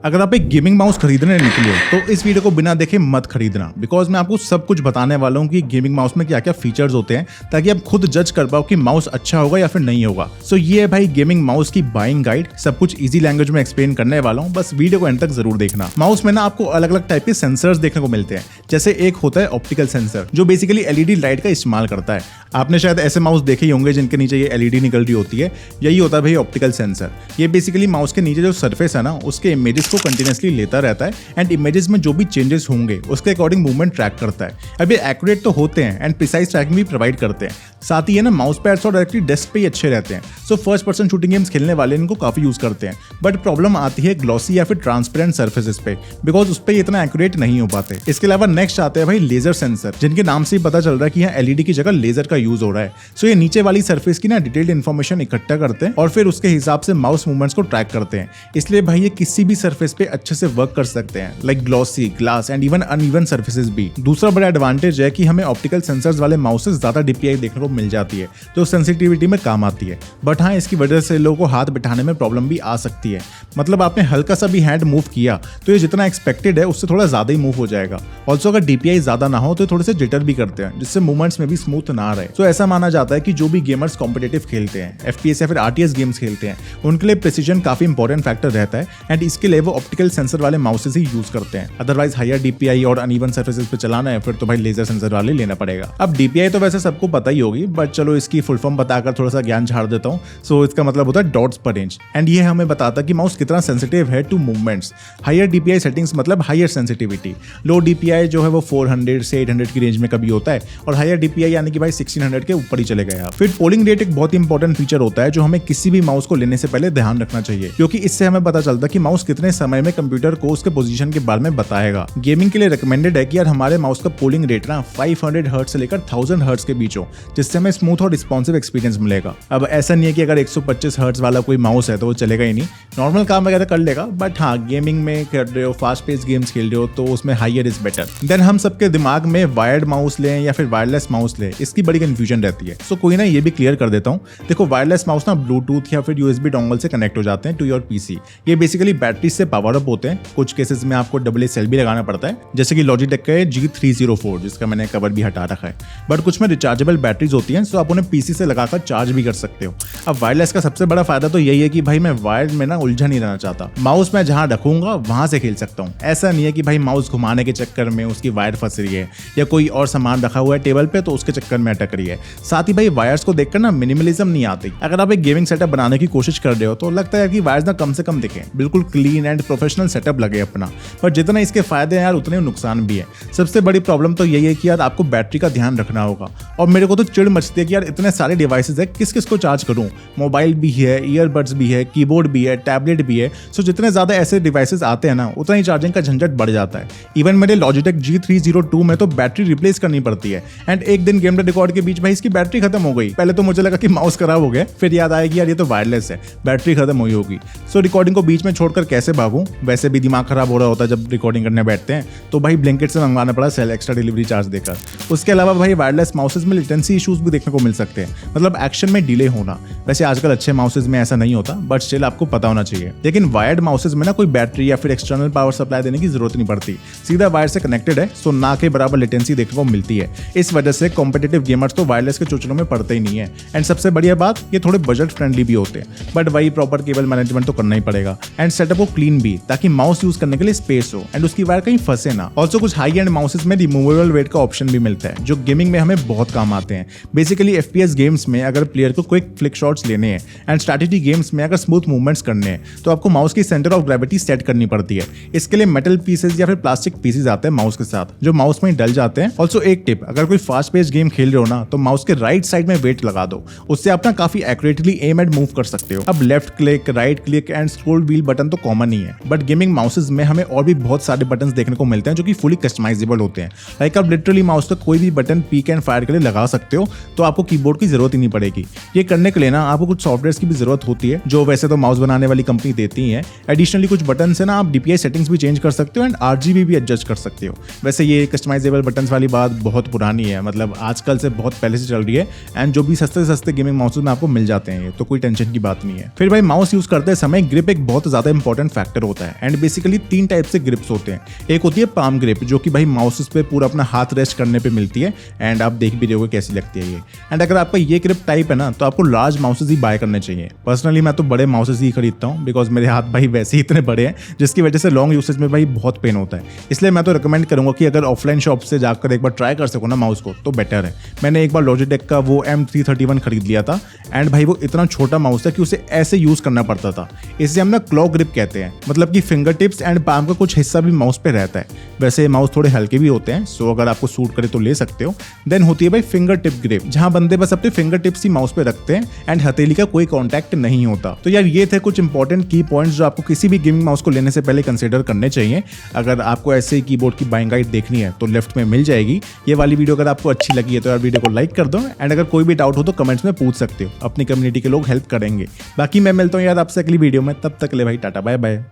अगर आप एक गेमिंग माउस खरीदने निकले हो तो इस वीडियो को बिना देखे मत खरीदना, बिकॉज मैं आपको सब कुछ बताने वाला हूँ कि गेमिंग माउस में क्या क्या फीचर्स होते हैं, ताकि आप खुद जज कर पाओ कि माउस अच्छा होगा या फिर नहीं होगा। सो ये है भाई गेमिंग माउस की बाइंग गाइड, सब कुछ इजी लैंग्वेज में एक्सप्लेन करने वाला हूँ, बस वीडियो को एंड तक जरूर देखना। माउस में ना आपको अलग अलग टाइप के सेंसर्स देखने को मिलते हैं। जैसे एक होता है ऑप्टिकल सेंसर, जो बेसिकली एलईडी लाइट का इस्तेमाल करता है। आपने शायद ऐसे माउस देखे ही होंगे जिनके नीचे ये एलईडी निकल रही होती है, यही होता है भाई ऑप्टिकल सेंसर। ये बेसिकली माउस के नीचे जो सरफेस है ना, उसके इमेजेस को कंटिन्यूसली लेता रहता है एंड इमेजेस में जो भी चेंजेस होंगे उसके अकॉर्डिंग मूवमेंट ट्रैक करता है। अब ये एक्यूरेट तो होते हैं एंड प्रिसाइज ट्रैकिंग भी प्रोवाइड करते हैं। साथ ही है ना माउस पैड्स और डायरेक्टली डेस्क पे ही अच्छे रहते हैं। So first person shooting games खेलने वाले इनको काफी यूज करते हैं। बट प्रॉब्लम आती है ग्लॉसी या फिर ट्रांसपेरेंट सर्फेसेस पे, बिकॉज उस पर इतना एक्यूरेट नहीं हो पाते। इसके अलावा नेक्स्ट आते हैं भाई लेजर सेंसर, जिनके नाम से ही पता चल रहा है कि यहाँ एलईडी की जगह लेजर का यूज हो रहा है। सो ये नीचे वाली सरफेस की ना डिटेल्ड इन्फॉर्मेशन इकट्ठा करते हैं और फिर उसके हिसाब से माउस मूवमेंट्स को ट्रैक करते हैं। इसलिए भाई ये किसी भी सरफेस पे अच्छे से वर्क कर सकते हैं, like glossy, glass and even uneven surfaces भी। दूसरा बड़ा एडवांटेज है कि हमें ऑप्टिकल सेंसर्स वाले माउसेस ज्यादा डीपीआई देखने को मिल जाती है, जो सेंसिटिविटी में काम आती है। बट हाँ, इसकी वजह से लोगों को हाथ बिठाने में प्रॉब्लम भी आ सकती है। मतलब आपने हल्का सा भी हैंड मूव किया तो ये जितना एक्सपेक्टेड है उससे थोड़ा ज्यादा ही मूव हो जाएगा। ऑल्सो अगर डीपीआई ज्यादा ना हो तो थोड़े से जिटर भी करते हैं, जिससे मूवमेंट्स में भी स्मूथ ना रहे। तो ऐसा माना जाता है कि जो भी गेमर्स कॉम्पिटिटिव खेलते हैं, एफपीएस या फिर आरटीएस गेम्स खेलते हैं, उनके लिए प्रिसीजन काफी इंपॉर्टेंट फैक्टर रहता है एंड इसके लिए वो ऑप्टिकल सेंसर वाले माउसेस ही यूज करते हैं। अदरवाइज हायर डीपीआई और अनइवन सर्फेसेस पे चलाना है फिर तो भाई लेजर सेंसर वाले लेना पड़ेगा। अब डीपीआई तो वैसे सबको पता ही होगी, बट चलो इसकी फुल फॉर्म बताकर थोड़ा सा ज्ञान झाड़ देता हूँ। सो इसका मतलब होता है डॉट्स पर इंच एंड ये हमें बताता है कि माउस कितना सेंसिटिव है to movements. Higher DPI settings मतलब हायर सेंसिटिविटी। लो डीपीआई जो है वो 400 से 800 की रेंज में कभी होता है और हायर डीपीआई यानी कि भाई 1600 के ऊपर ही चले गए। फिर पोलिंग रेट एक बहुत इंपॉर्टेंट फीचर होता है जो हमें किसी भी माउस को लेने से पहले ध्यान रखना चाहिए, क्योंकि इससे हमें पता चलता है कि माउस कितने समय में कंप्यूटर को उसके पोजीशन के बारे में बताएगा। गेमिंग के लिए रिकमेंडेड है कि यार हमारे माउस का पोलिंग रेट ना 500 हर्ट्ज से लेकर 1000 हर्ट्ज के बीच हो, जिससे हमें स्मूथ और रिस्पॉन्सिव एक्सपीरियंस मिलेगा। अब ऐसा नहीं है कि अगर 125 हर्ट्ज वाला कोई माउस है तो वो चलेगा ही नहीं, नॉर्मल काम वगैरह कर लेगा। बट हाँ, गेमिंग में कर रहे हो, फास्ट पेस गेम्स खेल रहे हो तो उसमें हायर इज बेटर। देन हम सबके दिमाग में वायर्ड माउस लें या फिर वायरलेस माउस लें, इसकी बड़ी कंफ्यूजन रहती है। सो कोई ना, ये भी क्लियर कर देता हूँ। देखो, वायरलेस माउस ना ब्लूटूथ या फिर यूएसबी डोंगल से कनेक्ट हो जाते हैं टू योर पीसी। ये बेसिकली बैटरी से पावर अप होते हैं। कुछ केसेस में आपको AA सेल भी लगाना पड़ता है, जैसे कि लॉजिटेक का G304, जिसका मैंने कवर भी हटा रखा है। बट कुछ में रिचार्जेबल बैटरीज होती हैं, सो आप उन्हें पीसी से लगाकर चार्ज भी कर सकते हो। अब वायरलेस का सबसे बड़ा फायदा तो यही है कि भाई मैं वायर में ना उलझा नहीं रहना चाहता। माउस मैं जहां रखूंगा वहां से खेल सकता हूं। ऐसा नहीं है कि भाई माउस घुमाने के चक्कर में उसकी वायर फंस रही है या कोई और सामान रखा हुआ है टेबल पे तो उसके चक्कर में अटक रही है। साथ ही भाई वायर्स को देखकर ना मिनिमलिज्म नहीं आती। अगर आप एक गेमिंग सेटअप बनाने की कोशिश कर रहे हो तो लगता है कि वायर्स ना कम से कम दिखें, बिल्कुल क्लीन एंड प्रोफेशनल सेटअप लगे अपना। पर जितना इसके फायदे हैं यार, उतने नुकसान भी है। सबसे बड़ी प्रॉब्लम तो यही है कि यार आपको बैटरी का ध्यान रखना होगा। और मेरे को तो चिढ़ मचती है कि यार इतने सारे डिवाइसेस है, किस किस को चार्ज करूं। मोबाइल भी है, ईयरबड्स भी है, कीबोर्ड भी है, टैबलेट भी है। सो जितने ज्यादा ऐसे डिवाइसेस आते हैं ना, उतना ही चार्जिंग का झंझट बढ़ जाता है। इवन मेरे लॉजिटेक G302 में तो बैटरी रिप्लेस करनी पड़ती है एंड एक दिन गेम रिकॉर्ड के बीच भाई इसकी बैटरी खत्म हो गई। पहले तो मुझे लगा कि माउस खराब हो गया, फिर याद आया कि यार ये तो वायरलेस है, बैटरी खत्म हुई होगी। सो रिकॉर्डिंग को बीच में छोड़कर कैसे भागूं। वैसे भी दिमाग खराब हो रहा होता है जब रिकॉर्डिंग करने बैठते हैं, तो भाई ब्लैंकेट से मंगवाना पड़ा सेल एक्स्ट्रा डिलीवरी चार्ज देकर। उसके अलावा भाई वायरलेस माउसेज में लेटेंसी इश्यूज भी देखने को मिल सकते हैं, मतलब एक्शन में डिले होना। वैसे आजकल अच्छे माउसेज में ऐसा नहीं होता, बट स्टिल आपको पता होना चाहिए। लेकिन वायर्ड माउसेज में ना कोई बैटरी या फिर एक्सटर्नल पावर सप्लाई देने की जरूरत नहीं पड़ती, सीधा वायर से कनेक्टेड है, सो ना के बराबर लेटेंसी देखने को मिलती है। इस वजह से कॉम्पिटिटिव गेमर्स तो वायरलेस के चोचलों में पड़ते ही नहीं है। एंड सबसे बढ़िया बात, ये थोड़े बजट फ्रेंडली भी होते हैं। बट वही प्रॉपर केबल मैनेजमेंट तो करना ही पड़ेगा एंड सेटअप को क्लीन भी, ताकि माउस यूज करने के लिए स्पेस हो एंड उसकी वायर कहीं फंसे ना। ऑल्सो कुछ हाई एंड माउसेज में रिमूवेबल वेट का ऑप्शन भी मिलता है, जो गेमिंग में हमें बहुत काम आते हैं। बेसिकली एफपीएस गेम्स में अगर प्लेयर को क्विक फ्लिक शॉट्स लेने हैं एंड स्ट्रैटेजी गेम्स में अगर स्मूथ मूवमेंट्स करने हैं, तो आपको माउस की सेंटर ऑफ ग्रेविटी सेट करनी पड़ती है। इसके लिए मेटल पीसेज या फिर प्लास्टिक पीसेज आते हैं माउस के साथ, जो माउस में डल जाते हैं। ऑल्सो एक टिप, अगर कोई फास्ट पेस गेम खेल रहे हो ना, तो माउस के राइट साइड में वेट लगा दो, उससे आप ना काफी एक्यूरेटली एम एंड मूव कर सकते हो। अब left click, right click and scroll wheel button तो कॉमन ही है, बट गेमिंग माउसेज में हमें और भी बहुत सारे बटन देखने को मिलते हैं जो कि फुली कस्टमाइजेबल होते हैं। लाइक आप लिटरली माउस का कोई भी बटन पीक एंड फायर के लिए लगा सकते हो, तो आपको कीबोर्ड की जरूरत ही नहीं पड़ेगी। ये करने के लिए ना आपको कुछ सॉफ्टवेयर की भी जरूरत होती है, जो वैसे तो माउस बनाने वाली कंपनी देती है। एडिशनली कुछ बटन से ना आप डीपीआई सेटिंग्स भी चेंज कर सकते हो एंड आरजीबी भी एडजस्ट कर सकते हो। वैसे ये कस्टमाइजेबल बटन्स वाली बात बहुत पुरानी है, मतलब आजकल से बहुत पहले से चल रही है एंड जो भी सस्ते सस्ते गेमिंग माउसेज में आपको मिल जाते हैं, तो कोई टेंशन की बात नहीं है। फिर भाई माउस यूज करते समय ग्रिप एक बहुत ज्यादा इंपॉर्टेंट फैक्टर फैक्टर होता है। एंड बेसिकली 3 टाइप से ग्रिप्स होते हैं। एक होती है पाम ग्रिप जो कि भाई माउसेस पे पूरा अपना हाथ रेस्ट करने पे मिलती है, एंड आप देख भी रहे होगे कैसी लगती है ये। एंड अगर आपका ये ग्रिप टाइप है ना तो आपको लार्ज माउसेस ही बाय करने चाहिए। पर्सनली मैं तो बड़े माउसेस ही खरीदता हूँ बिकॉज मेरे हाथ भाई वैसे ही इतने बड़े हैं जिसकी वजह से लॉन्ग यूसेज में भाई बहुत पेन होता है। इसलिए मैं तो रिकमेंड करूंगा कि अगर ऑफलाइन शॉप से जाकर एक बार ट्राई कर सको ना माउस को तो बेटर है। मैंने एक बार लॉजिटेक का वो M331 खरीद लिया था, एंड भाई वो इतना छोटा माउस है कि उसे ऐसे यूज करना पड़ता था। इसे हम ना क्लॉ ग्रिप कहते हैं, मतलब कि फिंगर टिप्स एंड पाम का कुछ हिस्सा भी माउस पे रहता है। वैसे माउस थोड़े हल्के भी होते हैं, सो अगर आपको सूट करे तो ले सकते हो। देन होती है भाई फिंगर टिप ग्रिप, जहां बंदे बस अपने फिंगर टिप्स ही माउस पे रखते हैं एंड हथेली का कोई कॉन्टैक्ट नहीं होता। तो यार ये थे कुछ इंपॉर्टेंट की पॉइंट्स जो आपको किसी भी गेमिंग माउस को लेने से पहले कंसिडर करने चाहिए। अगर आपको ऐसे कीबोर्ड की बाइंग गाइड देखनी है तो लेफ्ट में मिल जाएगी। ये वाली वीडियो अगर आपको अच्छी लगी है तो यार वीडियो को लाइक कर दो, एंड अगर कोई भी डाउट हो तो कमेंट्स में पूछ सकते हो, अपनी कम्युनिटी के लोग हेल्प करेंगे। बाकी मैं मिलता हूँ यार आपसे अगली वीडियो में, तब तक ले भाई टाटा बाय बाय।